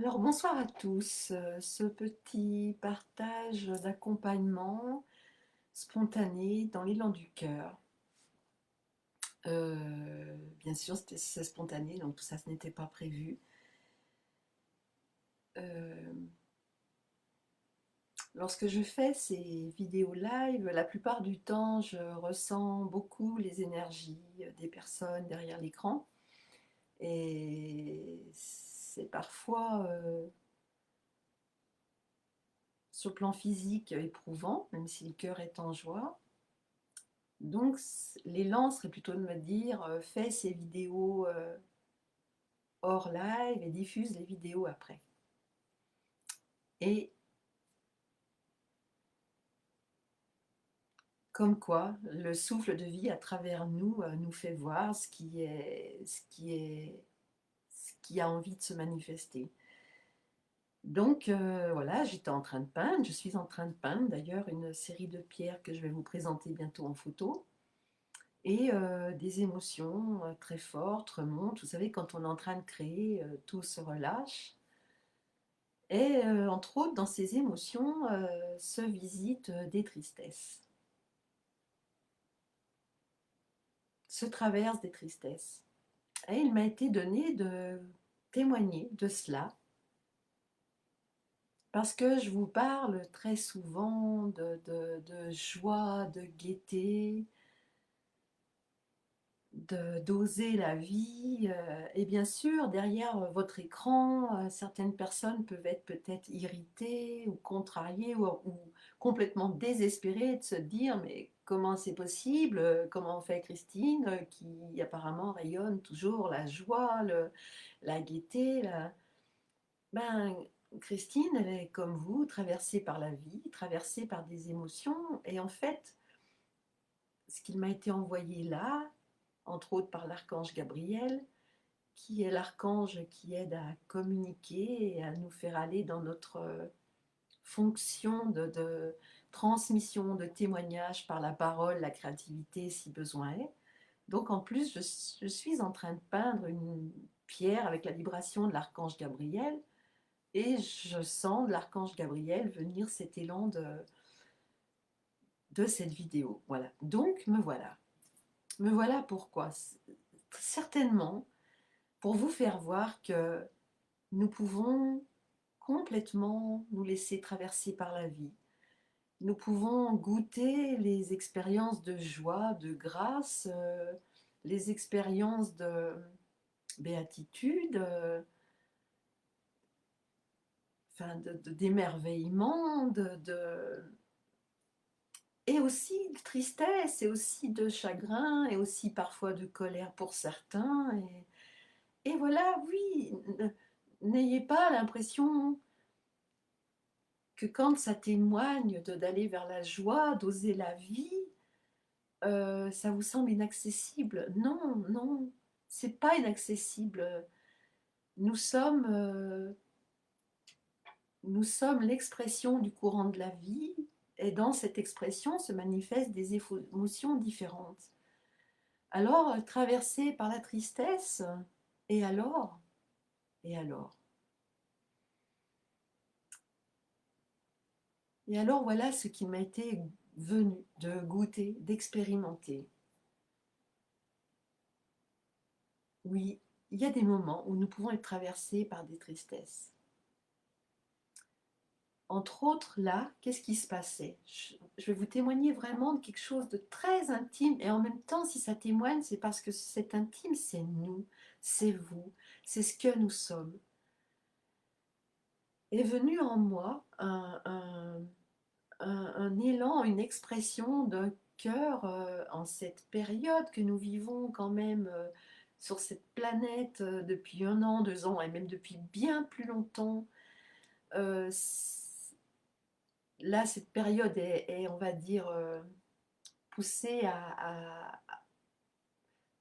Alors bonsoir à tous. Ce petit partage d'accompagnement spontané dans l'élan du cœur. Bien sûr, c'est spontané, donc tout ça, ce n'était pas prévu. Euh, Lorsque je fais ces vidéos live, la plupart du temps, je ressens beaucoup les énergies des personnes derrière l'écran. Et c'est parfois, sur le plan physique, éprouvant, même si le cœur est en joie. Donc l'élan serait plutôt de me dire, fais ces vidéos hors live et diffuse les vidéos après. Et comme quoi, le souffle de vie à travers nous nous fait voir ce qui a envie de se manifester. Donc voilà, j'étais en train de peindre, je suis en train de peindre d'ailleurs une série de pierres que je vais vous présenter bientôt en photo. Et des émotions très fortes remontent. Vous savez, quand on est en train de créer, tout se relâche. Et entre autres, dans ces émotions se visitent des tristesses, se traversent des tristesses. Et il m'a été donné de témoigner de cela, parce que je vous parle très souvent de joie, de gaieté, d'oser la vie. Et bien sûr, derrière votre écran, certaines personnes peuvent être peut-être irritées ou contrariées ou complètement désespérées de se dire mais comment c'est possible, comment fait Christine, qui apparemment rayonne toujours la joie, la gaieté. Ben, Christine, elle est comme vous, traversée par la vie, traversée par des émotions. Et en fait, ce qu'il m'a été envoyé là, entre autres par l'archange Gabriel, qui est l'archange qui aide à communiquer et à nous faire aller dans notre fonction de transmission, de témoignage par la parole, la créativité si besoin est. Donc en plus, je suis en train de peindre une pierre avec la vibration de l'archange Gabriel et je sens de l'archange Gabriel venir cet élan de cette vidéo. Voilà, donc me voilà. Me voilà pourquoi. Certainement pour vous faire voir que nous pouvons complètement nous laisser traverser par la vie. Nous pouvons goûter les expériences de joie, de grâce, les expériences de béatitude, enfin d'émerveillement, et aussi de tristesse, et aussi de chagrin, et aussi parfois de colère pour certains. Et voilà, oui, n'ayez pas l'impression que quand ça témoigne d'aller vers la joie, d'oser la vie, ça vous semble inaccessible. Non, non, c'est pas inaccessible. Nous sommes, euh, nous sommes l'expression du courant de la vie, et dans cette expression se manifestent des émotions différentes. Alors, traversé par la tristesse, et alors, et alors, et alors voilà ce qui m'a été venu de goûter, d'expérimenter. Oui, il y a des moments où nous pouvons être traversés par des tristesses. Entre autres, là, qu'est-ce qui se passait? Je vais vous témoigner vraiment de quelque chose de très intime, et en même temps, si ça témoigne, c'est parce que c'est intime, c'est nous, c'est vous, c'est ce que nous sommes. Est venu en moi un élan, une expression d'un cœur en cette période que nous vivons quand même sur cette planète depuis 1 an, 2 ans, et même depuis bien plus longtemps. Euh, Là, cette période est, on va dire, poussée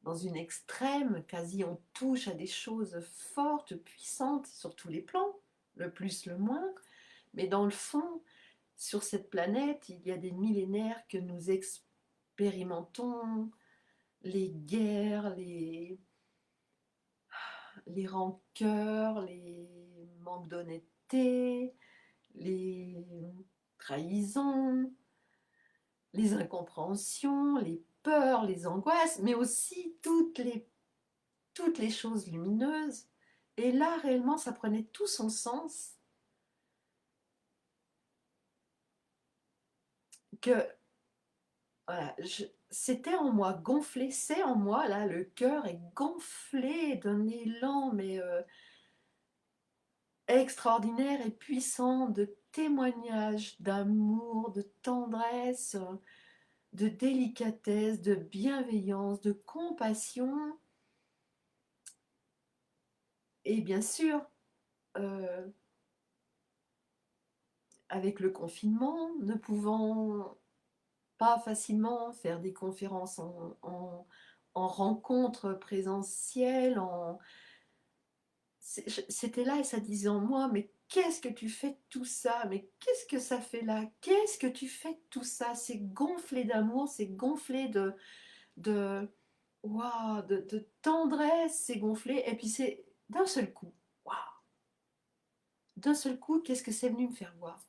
dans une extrême, quasi on touche à des choses fortes, puissantes, sur tous les plans, le plus, le moins. Mais dans le fond, sur cette planète, il y a des millénaires que nous expérimentons, les guerres, les rancœurs, manque d'honnêteté, les trahisons, les incompréhensions, les peurs, les angoisses, mais aussi toutes les choses lumineuses. Et là, réellement, ça prenait tout son sens que voilà, c'était en moi gonflé, c'est en moi, là, le cœur est gonflé d'un élan, mais extraordinaire et puissant de témoignages d'amour, de tendresse, de délicatesse, de bienveillance, de compassion. Et bien sûr, euh, avec le confinement, ne pouvant pas facilement faire des conférences en rencontre présentielle, c'était là et ça disait en moi, mais qu'est-ce que tu fais de tout ça? Mais qu'est-ce que ça fait là? Qu'est-ce que tu fais de tout ça? C'est gonflé d'amour, c'est gonflé de, waouh, de tendresse, c'est gonflé. Et puis c'est d'un seul coup, waouh, d'un seul coup, qu'est-ce que c'est venu me faire voir?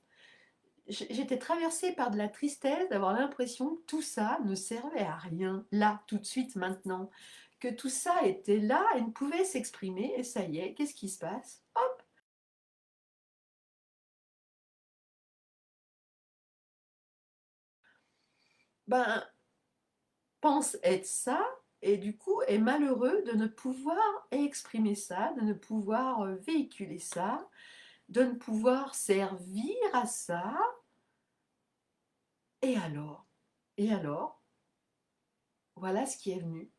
J'étais traversée par de la tristesse d'avoir l'impression que tout ça ne servait à rien, là, tout de suite, maintenant. Que tout ça était là et ne pouvait s'exprimer, et ça y est, qu'est-ce qui se passe? Ben, pense être ça, et du coup est malheureux de ne pouvoir exprimer ça, de ne pouvoir véhiculer ça, de ne pouvoir servir à ça. Et alors? Et alors? Voilà ce qui est venu.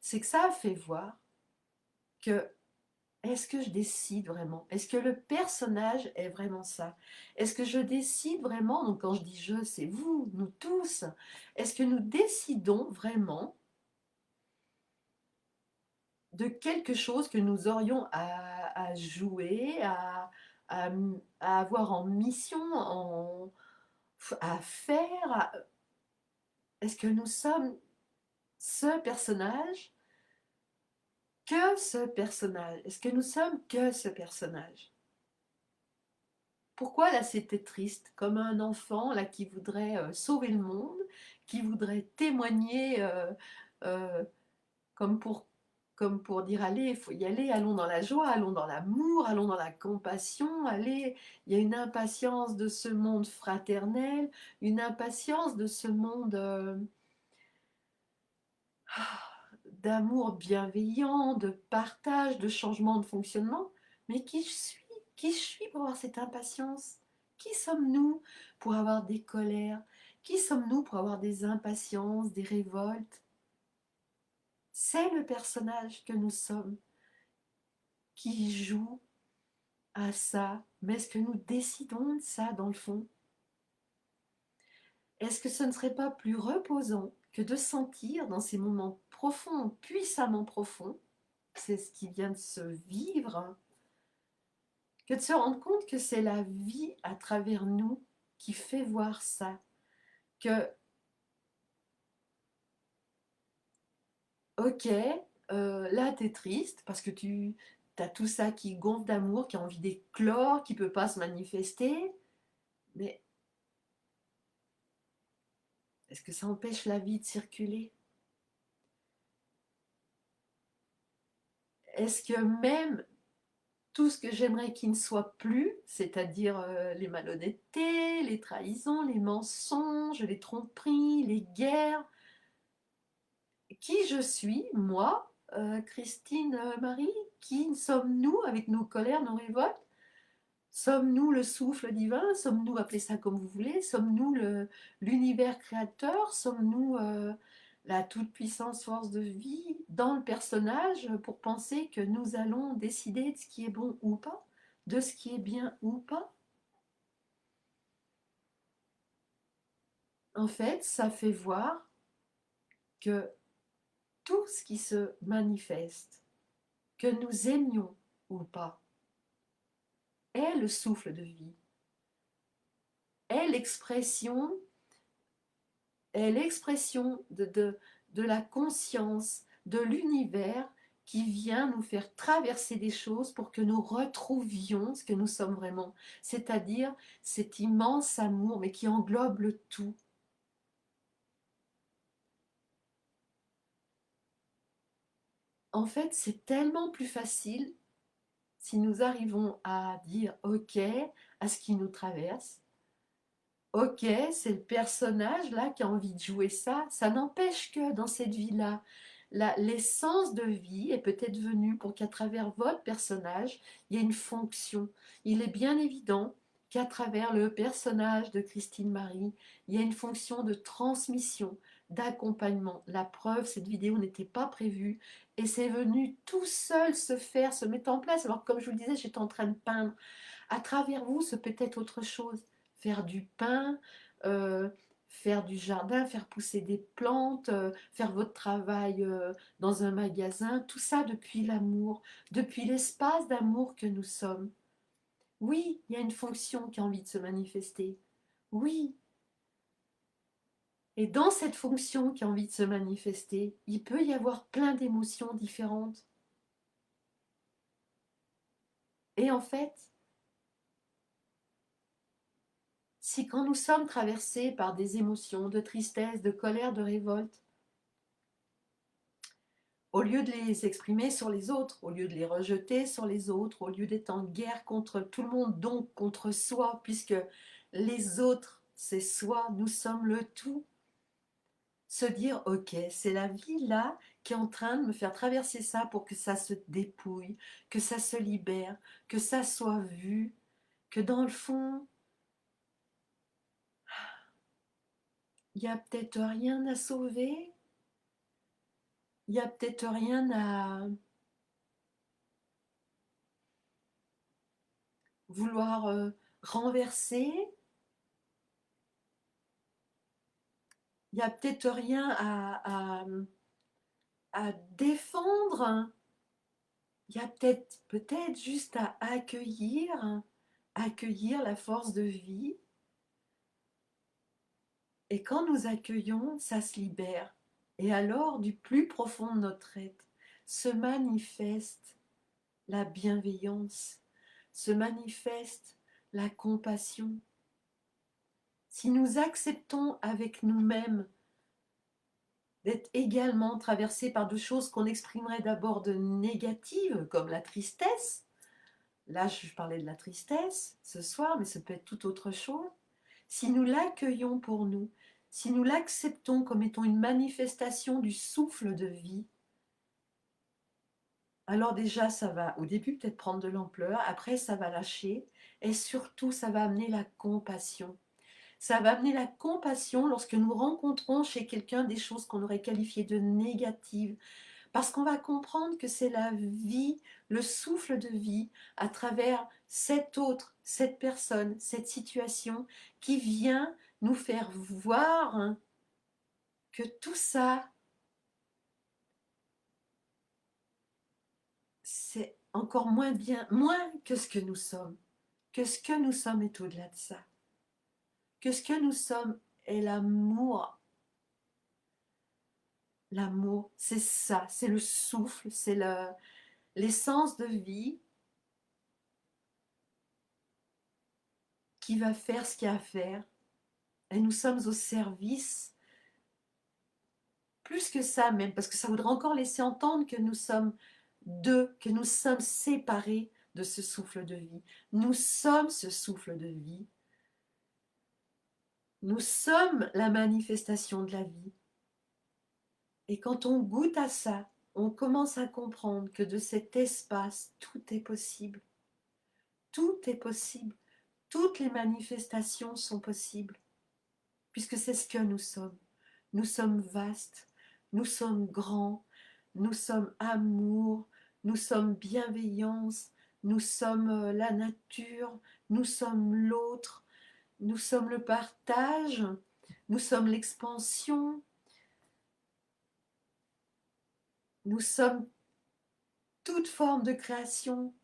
C'est que ça a fait voir que est-ce que je décide vraiment? Est-ce que le personnage est vraiment ça? Est-ce que je décide vraiment, donc quand je dis je, c'est vous, nous tous, est-ce que nous décidons vraiment de quelque chose que nous aurions à jouer, à, à avoir en mission, à faire? Est-ce que nous sommes ce personnage? Que ce personnage? Est-ce que nous sommes que ce personnage? Pourquoi là c'était triste, comme un enfant là qui voudrait sauver le monde, qui voudrait témoigner euh, comme pour, comme pour dire allez, il faut y aller, allons dans la joie, allons dans l'amour, allons dans la compassion, allez, il y a une impatience de ce monde fraternel, une impatience de ce monde d'amour bienveillant, de partage, de changement de fonctionnement. Mais qui je suis? Qui je suis pour avoir cette impatience? Qui sommes-nous pour avoir des colères? Qui sommes-nous pour avoir des impatiences, des révoltes? C'est le personnage que nous sommes qui joue à ça. Mais est-ce que nous décidons de ça dans le fond? Est-ce que ce ne serait pas plus reposant que de sentir dans ces moments profonds, puissamment profonds, c'est ce qui vient de se vivre, que de se rendre compte que c'est la vie à travers nous qui fait voir ça. Que, ok, là t'es triste parce que tu as tout ça qui gonfle d'amour, qui a envie d'éclore, qui peut pas se manifester, mais est-ce que ça empêche la vie de circuler? Est-ce que même tout ce que j'aimerais qu'il ne soit plus, c'est-à-dire les malhonnêtetés, les trahisons, les mensonges, les tromperies, les guerres, qui je suis, moi, Christine Marie, qui sommes-nous avec nos colères, nos révoltes? Sommes-nous le souffle divin? Sommes-nous, appelez ça comme vous voulez, sommes-nous l'univers créateur? Sommes-nous la toute-puissance force de vie dans le personnage pour penser que nous allons décider de ce qui est bon ou pas, de ce qui est bien ou pas? En fait, ça fait voir que tout ce qui se manifeste, que nous aimions ou pas, est le souffle de vie, est l'expression, est l'expression de la conscience, de l'univers qui vient nous faire traverser des choses pour que nous retrouvions ce que nous sommes vraiment, c'est-à-dire cet immense amour, mais qui englobe le tout. En fait, c'est tellement plus facile si nous arrivons à dire OK à ce qui nous traverse. OK, c'est le personnage là qui a envie de jouer ça. Ça n'empêche que dans cette vie-là, l'essence de vie est peut-être venue pour qu'à travers votre personnage, il y ait une fonction. Il est bien évident qu'à travers le personnage de Christine Marie, il y a une fonction de transmission, d'accompagnement. La preuve, cette vidéo n'était pas prévue et c'est venu tout seul se faire, se mettre en place. Alors comme je vous le disais, j'étais en train de peindre. À travers vous, ce peut être autre chose. Faire du pain, euh, faire du jardin, faire pousser des plantes, faire votre travail dans un magasin, tout ça depuis l'amour, depuis l'espace d'amour que nous sommes. Oui, il y a une fonction qui a envie de se manifester. Oui. Et dans cette fonction qui a envie de se manifester, il peut y avoir plein d'émotions différentes. Et en fait, si quand nous sommes traversés par des émotions de tristesse, de colère, de révolte, au lieu de les exprimer sur les autres, au lieu de les rejeter sur les autres, au lieu d'être en guerre contre tout le monde, donc contre soi, puisque les autres, c'est soi, nous sommes le tout, se dire, ok, c'est la vie là qui est en train de me faire traverser ça pour que ça se dépouille, que ça se libère, que ça soit vu, que dans le fond, il n'y a peut-être rien à sauver, il n'y a peut-être rien à vouloir renverser, il n'y a peut-être rien à défendre, il y a peut-être juste à accueillir la force de vie. Et quand nous accueillons, ça se libère. Et alors, du plus profond de notre être, se manifeste la bienveillance, se manifeste la compassion. Si nous acceptons avec nous-mêmes d'être également traversés par des choses qu'on exprimerait d'abord de négatives, comme la tristesse. Là, je parlais de la tristesse ce soir, mais ça peut être tout autre chose. Si nous l'accueillons pour nous, si nous l'acceptons comme étant une manifestation du souffle de vie, alors déjà, ça va au début peut-être prendre de l'ampleur, après ça va lâcher, et surtout, ça va amener la compassion. Ça va amener la compassion lorsque nous rencontrons chez quelqu'un des choses qu'on aurait qualifiées de négatives, parce qu'on va comprendre que c'est la vie, le souffle de vie, à travers cet autre, cette personne, cette situation, qui vient nous faire voir que tout ça, c'est encore moins bien, moins que ce que nous sommes, que ce que nous sommes est au-delà de ça, que ce que nous sommes est l'amour. L'amour, c'est ça, c'est le souffle, c'est l'essence de vie qui va faire ce qu'il y a à faire. Et nous sommes au service, plus que ça même, parce que ça voudrait encore laisser entendre que nous sommes deux, que nous sommes séparés de ce souffle de vie. Nous sommes ce souffle de vie. Nous sommes la manifestation de la vie. Et quand on goûte à ça, on commence à comprendre que de cet espace, tout est possible. Tout est possible. Toutes les manifestations sont possibles, puisque c'est ce que nous sommes. Nous sommes vastes, nous sommes grands, nous sommes amour, nous sommes bienveillance, nous sommes la nature, nous sommes l'autre, nous sommes le partage, nous sommes l'expansion, nous sommes toute forme de création.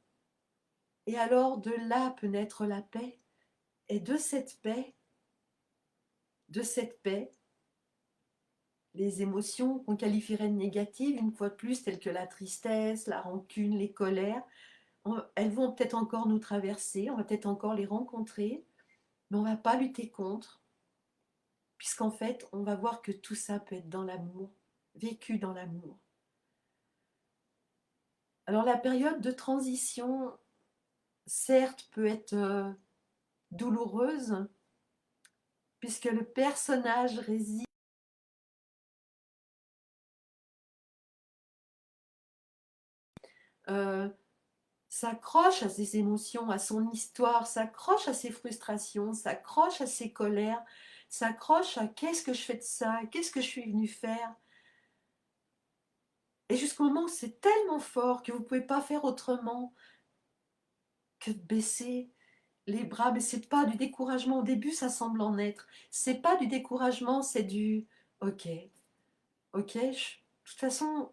Et alors de là peut naître la paix. Et de cette paix, les émotions qu'on qualifierait de négatives, une fois de plus, telles que la tristesse, la rancune, les colères, elles vont peut-être encore nous traverser, on va peut-être encore les rencontrer, mais on ne va pas lutter contre, puisqu'en fait, on va voir que tout ça peut être dans l'amour, vécu dans l'amour. Alors la période de transition, certes, peut être douloureuse, puisque le personnage réside, euh, s'accroche à ses émotions, à son histoire, s'accroche à ses frustrations, s'accroche à ses colères, s'accroche à qu'est-ce que je fais de ça, qu'est-ce que je suis venu faire. Et jusqu'au moment où c'est tellement fort que vous ne pouvez pas faire autrement que de baisser les bras. Mais c'est pas du découragement. Au début, ça semble en être. C'est pas du découragement, c'est du ok, ok, de toute façon,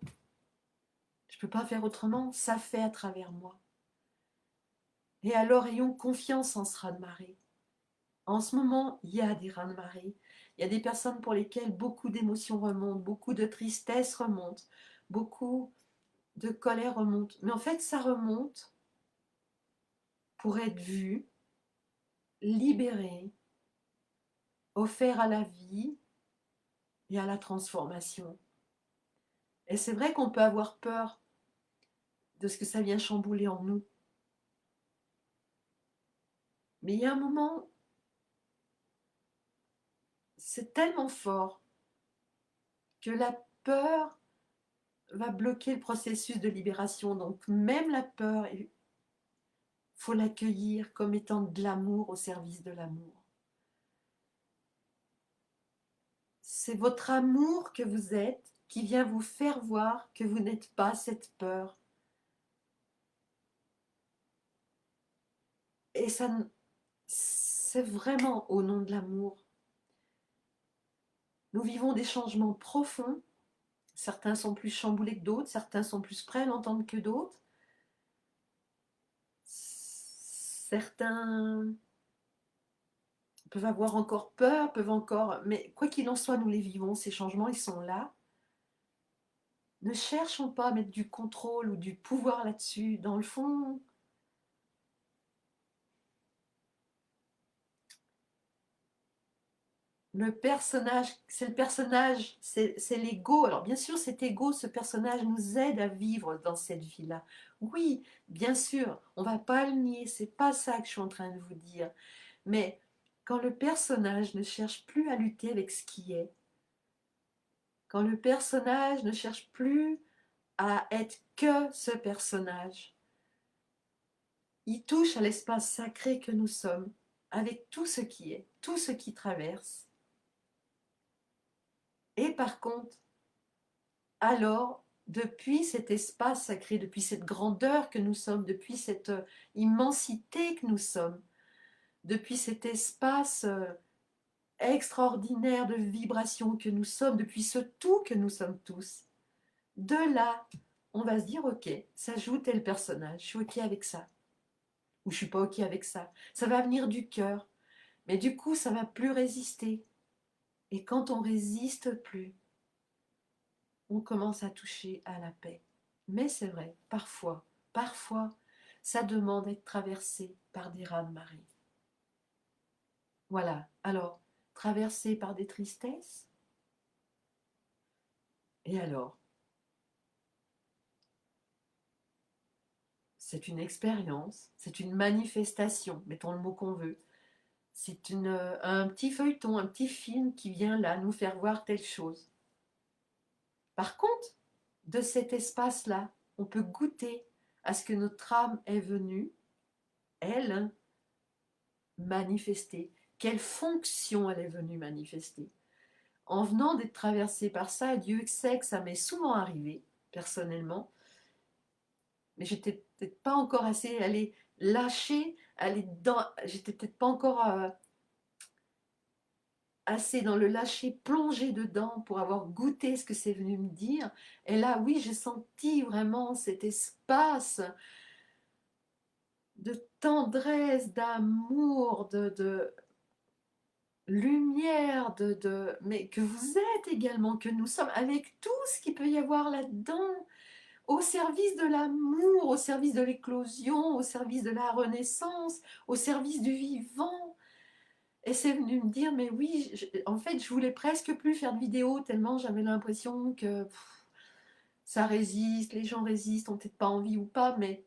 je ne peux pas faire autrement, ça fait à travers moi. Et alors ayons confiance en ce raz-de-marée. En ce moment, il y a des raz-de-marée. Il y a des personnes pour lesquelles beaucoup d'émotions remontent, beaucoup de tristesse remonte, beaucoup de colère remonte. Mais en fait, ça remonte pour être vu, libéré, offert à la vie et à la transformation. Et c'est vrai qu'on peut avoir peur de ce que ça vient chambouler en nous. Mais il y a un moment, c'est tellement fort que la peur va bloquer le processus de libération. Donc même la peur, il faut l'accueillir comme étant de l'amour au service de l'amour. C'est votre amour que vous êtes qui vient vous faire voir que vous n'êtes pas cette peur. Et ça, c'est vraiment au nom de l'amour. Nous vivons des changements profonds. Certains sont plus chamboulés que d'autres, certains sont plus prêts à l'entendre que d'autres. Certains peuvent avoir encore peur, peuvent encore... Mais quoi qu'il en soit, nous les vivons, ces changements, ils sont là. Ne cherchons pas à mettre du contrôle ou du pouvoir là-dessus. Dans le fond, le personnage, c'est l'ego. Alors bien sûr, cet ego, ce personnage nous aide à vivre dans cette vie-là. Oui, bien sûr, on va pas le nier, c'est pas ça que je suis en train de vous dire. Mais quand le personnage ne cherche plus à lutter avec ce qui est, quand le personnage ne cherche plus à être que ce personnage, il touche à l'espace sacré que nous sommes, avec tout ce qui est, tout ce qui traverse. Et par contre, alors, depuis cet espace sacré, depuis cette grandeur que nous sommes, depuis cette immensité que nous sommes, depuis cet espace extraordinaire de vibration que nous sommes, depuis ce tout que nous sommes tous, de là, on va se dire, ok, ça joue tel personnage, je suis ok avec ça, ou je suis pas ok avec ça. Ça va venir du cœur, mais du coup, ça va plus résister. Et quand on résiste plus, on commence à toucher à la paix. Mais c'est vrai, parfois, ça demande d'être traversé par des raz-de-marée. Voilà, alors, traversé par des tristesses, et alors, c'est une expérience, c'est une manifestation, mettons le mot qu'on veut. C'est un petit feuilleton, un petit film qui vient là nous faire voir telle chose. Par contre, de cet espace-là, on peut goûter à ce que notre âme est venue, elle, manifester. Quelle fonction elle est venue manifester. En venant d'être traversée par ça, Dieu sait que ça m'est souvent arrivé, personnellement, mais j'étais peut-être pas encore assez allée lâcher, j'étais peut-être pas encore assez dans le lâcher, plongé dedans pour avoir goûté ce que c'est venu me dire. Et là, oui, j'ai senti vraiment cet espace de tendresse, d'amour, lumière mais que vous êtes également, que nous sommes, avec tout ce qu'il peut y avoir là-dedans, au service de l'amour, au service de l'éclosion, au service de la renaissance, au service du vivant. Et c'est venu me dire, mais oui, en fait, je voulais presque plus faire de vidéos tellement j'avais l'impression que ça résiste, les gens résistent, ont peut-être pas envie ou pas, mais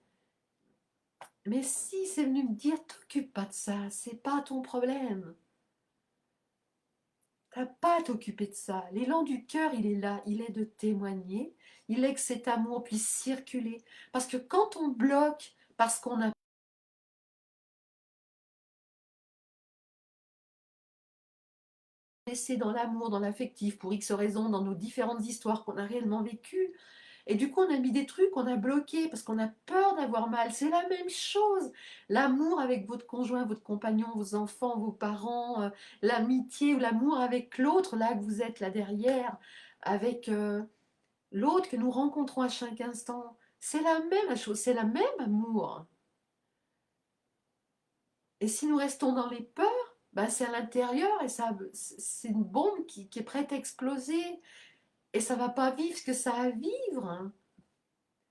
si, c'est venu me dire, t'occupe pas de ça, c'est pas ton problème. T'as pas à t'occuper de ça. L'élan du cœur, il est là, il est de témoigner, il est que cet amour puisse circuler. Parce que quand on bloque, parce qu'on a laissé dans l'amour, dans l'affectif, pour X raisons, dans nos différentes histoires qu'on a réellement vécues, et du coup on a mis des trucs, on a bloqué, parce qu'on a peur d'avoir mal. C'est la même chose. L'amour avec votre conjoint, votre compagnon, vos enfants, vos parents, l'amitié ou l'amour avec l'autre, là que vous êtes là derrière, avec... l'autre que nous rencontrons à chaque instant, c'est la même chose, c'est la même amour. Et si nous restons dans les peurs, ben c'est à l'intérieur et ça, c'est une bombe qui est prête à exploser. Et ça va pas vivre ce que ça a à vivre.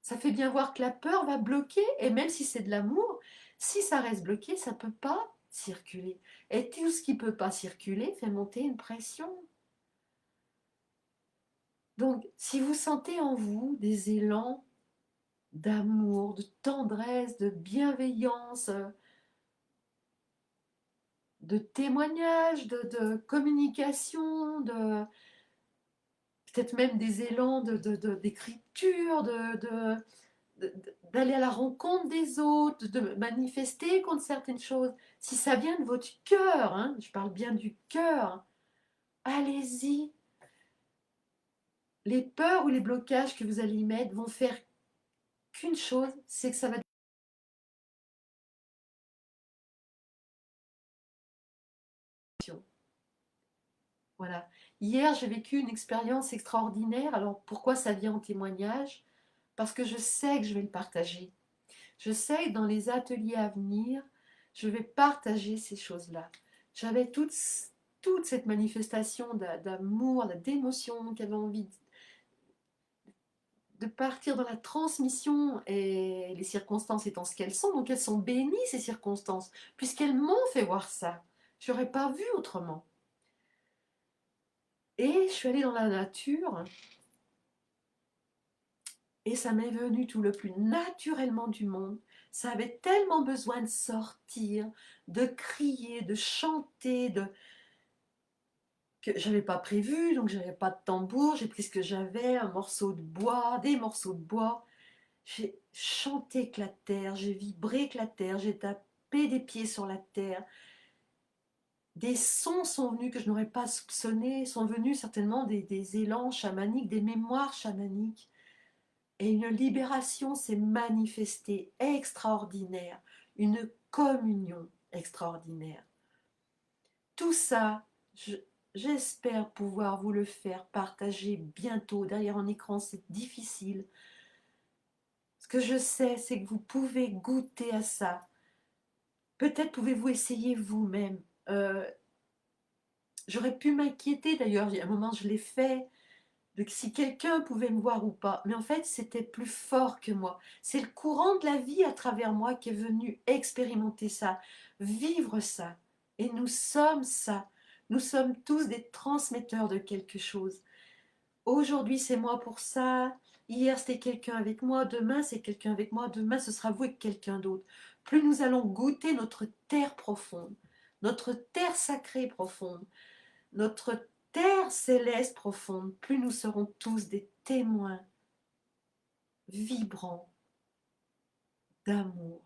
Ça fait bien voir que la peur va bloquer. Et même si c'est de l'amour, si ça reste bloqué, ça peut pas circuler. Et tout ce qui peut pas circuler fait monter une pression. Donc, si vous sentez en vous des élans d'amour, de tendresse, de bienveillance, de témoignage, de communication, peut-être même des élans d'écriture, d'aller à la rencontre des autres, de manifester contre certaines choses. Si ça vient de votre cœur, hein, je parle bien du cœur, allez-y. Les peurs ou les blocages que vous allez y mettre vont faire qu'une chose, c'est que ça va... Voilà. Hier, j'ai vécu une expérience extraordinaire. Alors, pourquoi ça vient en témoignage? Parce que je sais que je vais le partager. Je sais que dans les ateliers à venir, je vais partager ces choses-là. J'avais toute cette manifestation d'amour, d'émotion, qui avait envie de partir dans la transmission, et les circonstances étant ce qu'elles sont, donc elles sont bénies, ces circonstances, puisqu'elles m'ont fait voir ça. Je n'aurais pas vu autrement. Et je suis allée dans la nature, et ça m'est venu tout le plus naturellement du monde. Ça avait tellement besoin de sortir, de crier, de chanter, que j'avais pas prévu, donc j'avais pas de tambour, j'ai pris ce que j'avais, un morceau de bois, des morceaux de bois. J'ai chanté que la terre, j'ai vibré que la terre, j'ai tapé des pieds sur la terre. Des sons sont venus que je n'aurais pas soupçonnés, sont venus certainement des élans chamaniques, des mémoires chamaniques. Et une libération s'est manifestée extraordinaire, une communion extraordinaire. Tout ça, j'espère pouvoir vous le faire partager bientôt. Derrière un écran, c'est difficile. Ce que je sais, c'est que vous pouvez goûter à ça. Peut-être pouvez-vous essayer vous-même. J'aurais pu m'inquiéter d'ailleurs, à un moment je l'ai fait, de si quelqu'un pouvait me voir ou pas. Mais en fait, c'était plus fort que moi. C'est le courant de la vie à travers moi qui est venu expérimenter ça, vivre ça. Et nous sommes ça. Nous sommes tous des transmetteurs de quelque chose. Aujourd'hui, c'est moi pour ça. Hier, c'était quelqu'un avec moi. Demain, c'est quelqu'un avec moi. Demain, ce sera vous avec quelqu'un d'autre. Plus nous allons goûter notre terre profonde, notre terre sacrée profonde, notre terre céleste profonde, plus nous serons tous des témoins vibrants d'amour,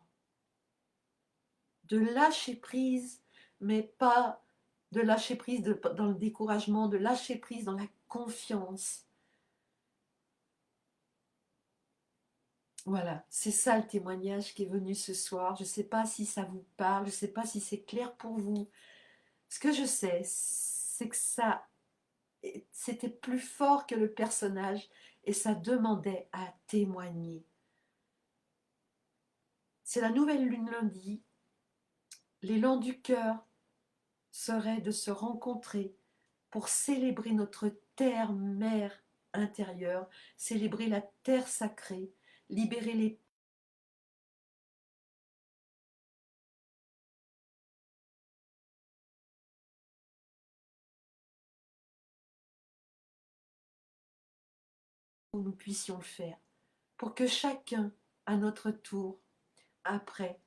de lâcher prise, mais pas de lâcher prise dans le découragement, de lâcher prise dans la confiance. Voilà, c'est ça le témoignage qui est venu ce soir. Je ne sais pas si ça vous parle, je ne sais pas si c'est clair pour vous. Ce que je sais, c'est que ça, c'était plus fort que le personnage et ça demandait à témoigner. C'est la nouvelle lune lundi, l'élan du cœur, serait de se rencontrer pour célébrer notre terre-mère intérieure, célébrer la terre sacrée, libérer les où nous puissions le faire, pour que chacun, à notre tour, après,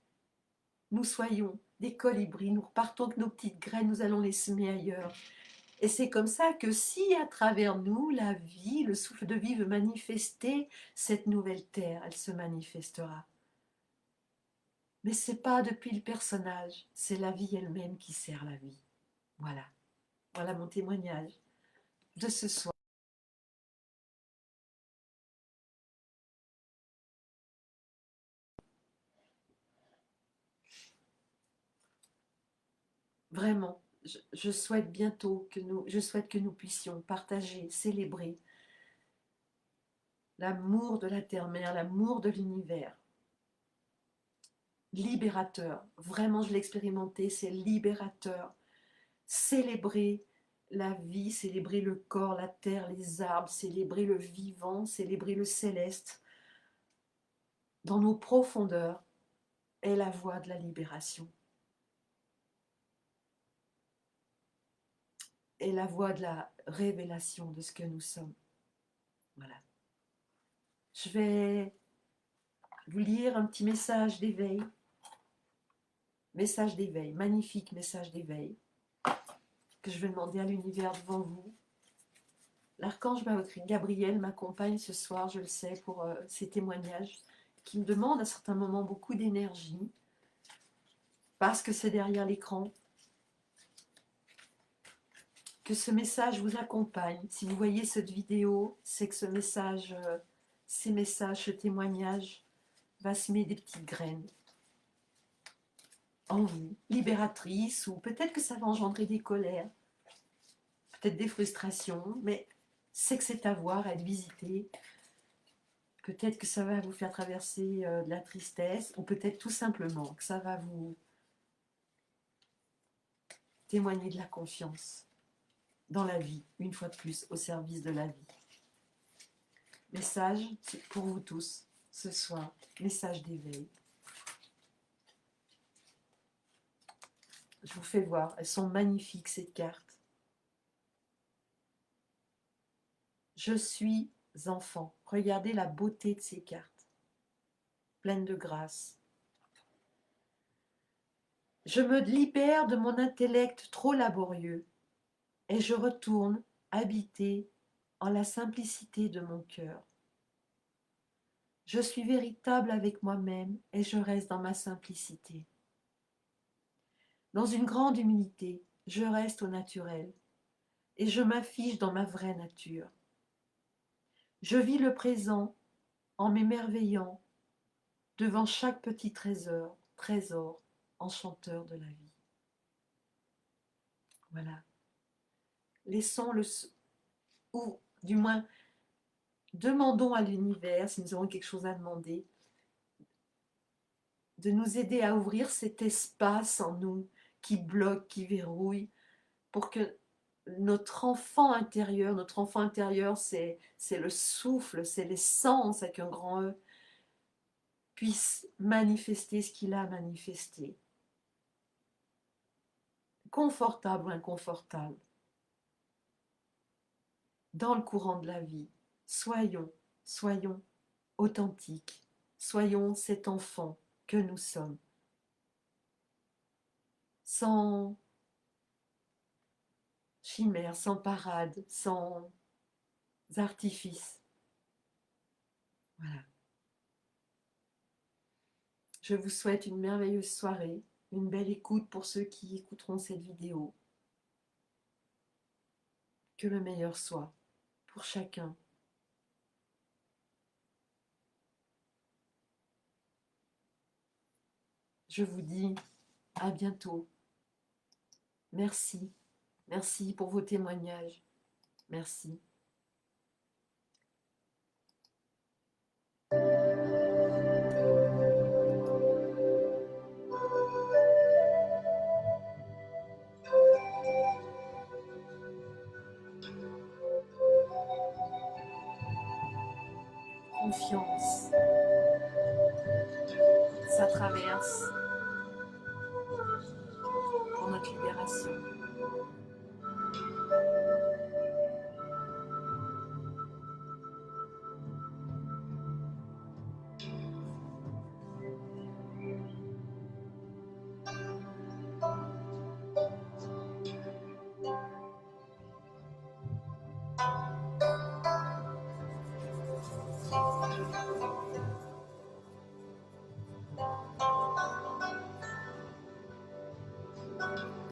nous soyons des colibris, nous repartons avec nos petites graines, nous allons les semer ailleurs. Et c'est comme ça que si à travers nous, la vie, le souffle de vie veut manifester cette nouvelle terre, elle se manifestera. Mais c'est pas depuis le personnage, c'est la vie elle-même qui sert la vie. Voilà, voilà mon témoignage de ce soir. Vraiment, je souhaite bientôt que nous puissions partager, célébrer l'amour de la terre-mère, l'amour de l'univers, libérateur. Vraiment, je l'ai expérimenté, c'est libérateur. Célébrer la vie, célébrer le corps, la terre, les arbres, célébrer le vivant, célébrer le céleste dans nos profondeurs est la voie de la libération, est la voie de la révélation de ce que nous sommes. Voilà. Je vais vous lire un petit message d'éveil, magnifique message d'éveil, que je vais demander à l'univers devant vous. L'archange Gabriel m'accompagne ce soir, je le sais, pour ces témoignages qui me demandent à certains moments beaucoup d'énergie, parce que c'est derrière l'écran, que ce message vous accompagne. Si vous voyez cette vidéo, c'est que ce message, ce témoignage va semer des petites graines en vous, libératrices, ou peut-être que ça va engendrer des colères, peut-être des frustrations, mais c'est que c'est à voir, à être visité. Peut-être que ça va vous faire traverser de la tristesse, ou peut-être tout simplement que ça va vous témoigner de la confiance dans la vie, une fois de plus, au service de la vie. Message pour vous tous ce soir, message d'éveil. Je vous fais voir, elles sont magnifiques ces cartes. Je suis enfant. Regardez la beauté de ces cartes, pleines de grâce. Je me libère de mon intellect trop laborieux et je retourne habiter en la simplicité de mon cœur. Je suis véritable avec moi-même et je reste dans ma simplicité. Dans une grande humilité, je reste au naturel et je m'affiche dans ma vraie nature. Je vis le présent en m'émerveillant devant chaque petit trésor enchanteur de la vie. Voilà. Laissons ou du moins, demandons à l'univers, si nous avons quelque chose à demander, de nous aider à ouvrir cet espace en nous qui bloque, qui verrouille, pour que notre enfant intérieur, c'est le souffle, c'est l'essence avec un grand E, puisse manifester ce qu'il a manifesté, confortable ou inconfortable, dans le courant de la vie. Soyons authentiques, soyons cet enfant que nous sommes, sans chimère, sans parade, sans artifice. Voilà. Je vous souhaite une merveilleuse soirée, une belle écoute pour ceux qui écouteront cette vidéo. Que le meilleur soit pour chacun. Je vous dis à bientôt. Merci. Merci pour vos témoignages. Merci. confiance. Ça traverse pour notre libération.